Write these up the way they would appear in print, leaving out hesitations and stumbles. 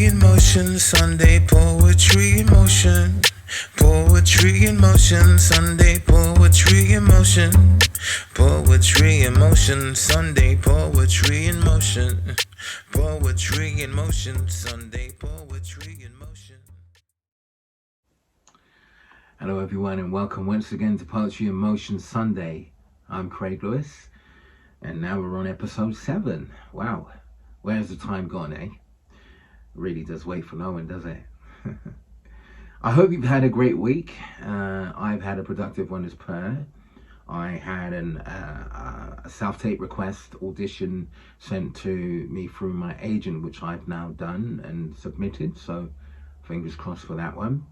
in motion, Sunday poetry in motion. Poetry in motion, Sunday poetry in motion. Poetry in motion, Sunday poetry in motion. Poetry in motion, Sunday poetry in motion. Hello everyone and welcome once again to Poetry in Motion Sunday. I'm Craig Lewis and now we're on episode 7. Wow, where's the time gone, eh? Really does wait for no one, does it? I hope you've had a great week. I've had a productive one as per. I had a self-tape request audition sent to me through my agent, which I've now done and submitted, so fingers crossed for that one.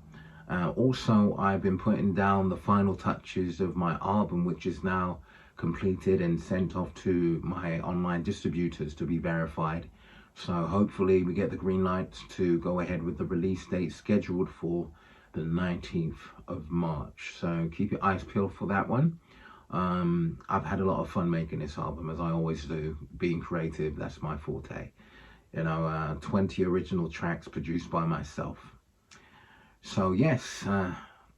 Also, I've been putting down the final touches of my album, which is now completed and sent off to my online distributors to be verified. So hopefully we get the green light to go ahead with the release date scheduled for the 19th of March. So keep your eyes peeled for that one. I've had a lot of fun making this album, as I always do. Being creative, that's my forte. 20 original tracks produced by myself. So yes,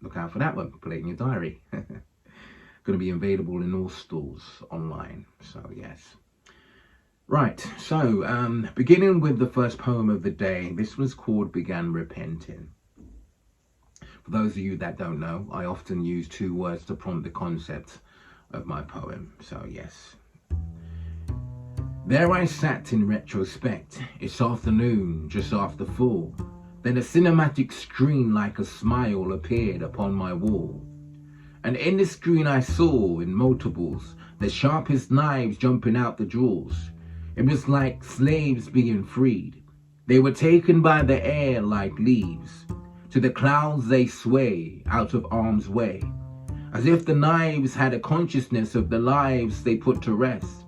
look out for that one. Put it in your diary. Going to be available in all stores online. So yes. Right, so beginning with the first poem of the day. This was called Began Repenting. For those of you that don't know, I often use 2 words to prompt the concept of my poem. So yes. There I sat in retrospect. It's afternoon, just after 4. Then a cinematic screen like a smile appeared upon my wall. And in the screen I saw, in multiples, the sharpest knives jumping out the drawers. It was like slaves being freed. They were taken by the air like leaves. To the clouds they sway, out of harm's way. As if the knives had a consciousness of the lives they put to rest.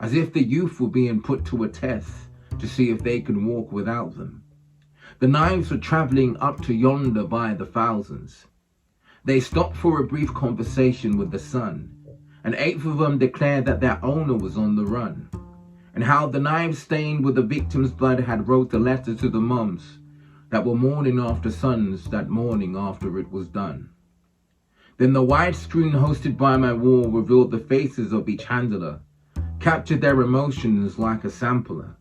As if the youth were being put to a test to see if they could walk without them. The knives were traveling up to yonder by the thousands. They stopped for a brief conversation with the sun. An 8th of them declared that their owner was on the run. And how the knives stained with the victim's blood had wrote a letter to the mums that were mourning after sons that morning after it was done. Then the wide screen hosted by my wall revealed the faces of each handler, captured their emotions like a sampler.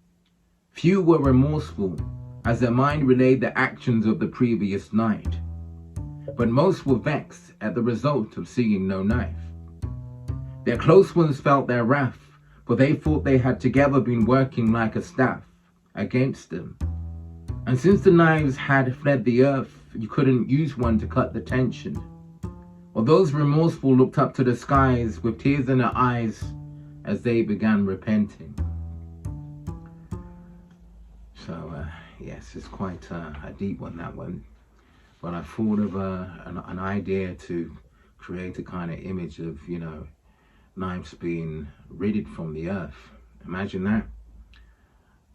Few were remorseful, as their mind relayed the actions of the previous night. But most were vexed at the result of seeing no knife. Their close ones felt their wrath, for they thought they had together been working like a staff against them. And since the knives had fled the earth, you couldn't use one to cut the tension. While those remorseful looked up to the skies with tears in their eyes as they began repenting. So, yes, it's quite a deep one, that one. But I thought of an idea to create a kind of image of, knives being ridded from the earth. Imagine that.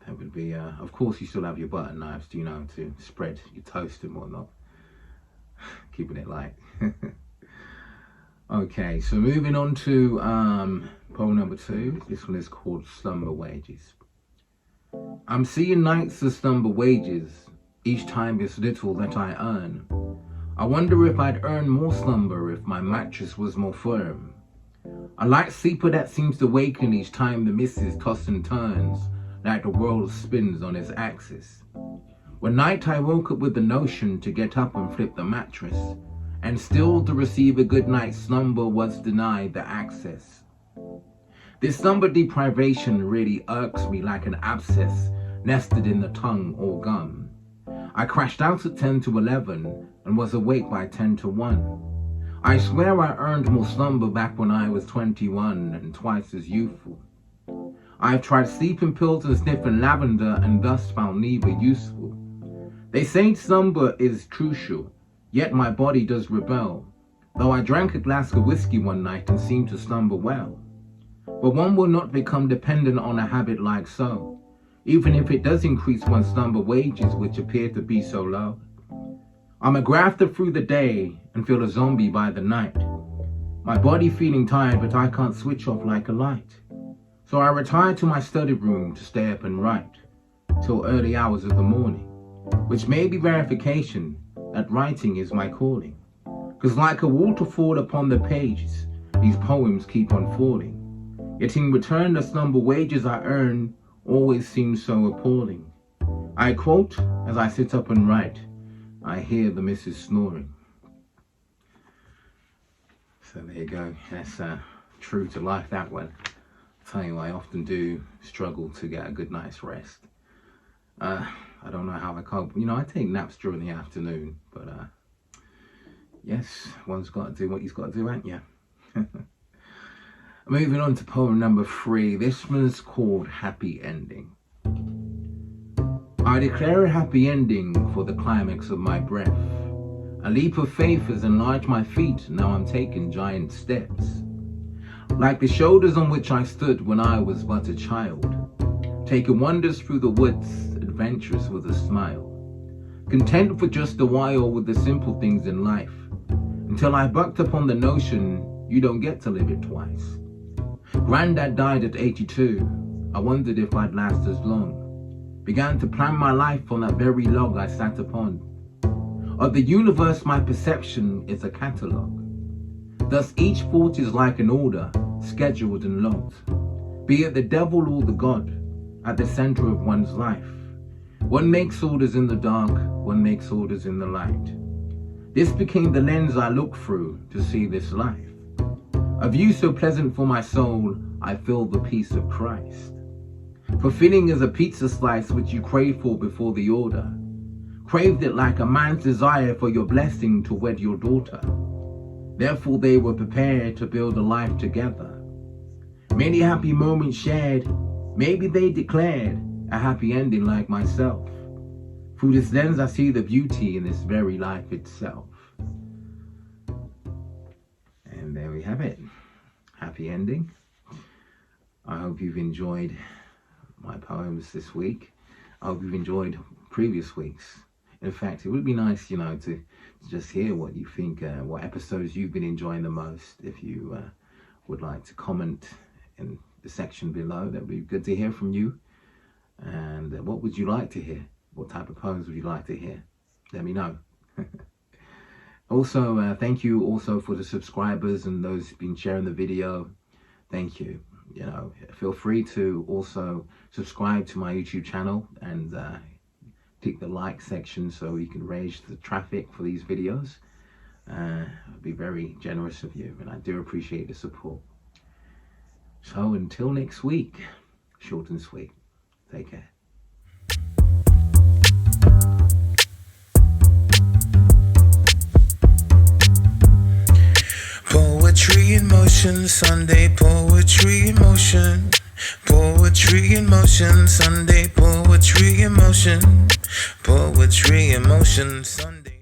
That would be, of course you still have your butter knives, to spread your toast and whatnot. Keeping it light. Okay, so moving on to poem number 2. This one is called Slumber Wages. I'm seeing nights of slumber wages. Each time it's little that I earn. I wonder if I'd earn more slumber if my mattress was more firm. A light sleeper that seems to waken each time the missus toss and turns, like the world spins on its axis. One night I woke up with the notion to get up and flip the mattress, and still to receive a good night's slumber was denied the access. This slumber deprivation really irks me like an abscess nested in the tongue or gum. I crashed out at 10 to 11 and was awake by 10 to 1. I swear I earned more slumber back when I was 21 and twice as youthful. I've tried sleeping pills and sniffing lavender and thus found neither useful. They say slumber is crucial, yet my body does rebel, though I drank a glass of whiskey one night and seemed to slumber well. But one will not become dependent on a habit like so, even if it does increase one's slumber wages, which appear to be so low. I'm a grafter through the day and feel a zombie by the night. My body feeling tired, but I can't switch off like a light. So I retire to my study room to stay up and write till early hours of the morning. which may be verification that writing is my calling. 'Cause like a waterfall upon the pages, these poems keep on falling. Yet in return the slumber wages I earn always seem so appalling. I quote as I sit up and write, I hear the missus snoring. So there you go, that's true to life, that one. I'll tell you, I often do struggle to get a good night's rest. I don't know how I cope. You know, I take naps during the afternoon, but yes, one's got to do what he's got to do, ain't you? Moving on to poem number 3. This one's called Happy Ending. I declare a happy ending for the climax of my breath. A leap of faith has enlarged my feet, now I'm taking giant steps. Like the shoulders on which I stood when I was but a child, taking wonders through the woods, adventurous with a smile. Content for just a while with the simple things in life, until I bucked upon the notion you don't get to live it twice. Granddad died at 82, I wondered if I'd last as long. Began to plan my life on that very log I sat upon. Of the universe my perception is a catalogue. Thus each thought is like an order, scheduled and logged. Be it the devil or the God, at the center of one's life. One makes orders in the dark, one makes orders in the light. This became the lens I look through to see this life. A view so pleasant for my soul, I feel the peace of Christ. Fulfilling as a pizza slice which you crave for before the order. Craved it like a man's desire for your blessing to wed your daughter. Therefore they were prepared to build a life together. Many happy moments shared, maybe they declared a happy ending like myself. Through this lens I see the beauty in this very life itself. And there we have it. Happy ending. I hope you've enjoyed my poems this week. I hope you've enjoyed previous weeks. In fact, it would be nice, you know, to just hear what you think, what episodes you've been enjoying the most. If you would like to comment in the section below, that would be good to hear from you. And what would you like to hear? What type of poems would you like to hear? Let me know. Also, thank you also for the subscribers and those who've been sharing the video. Thank you. You know, feel free to also subscribe to my YouTube channel and click the like section so you can raise the traffic for these videos. I'd be very generous of you, and I do appreciate the support. So until next week, short and sweet. Take care. Poetry in motion, Sunday poetry in motion. Poetry in motion, Sunday poetry in motion. Poetry in motion, Sunday.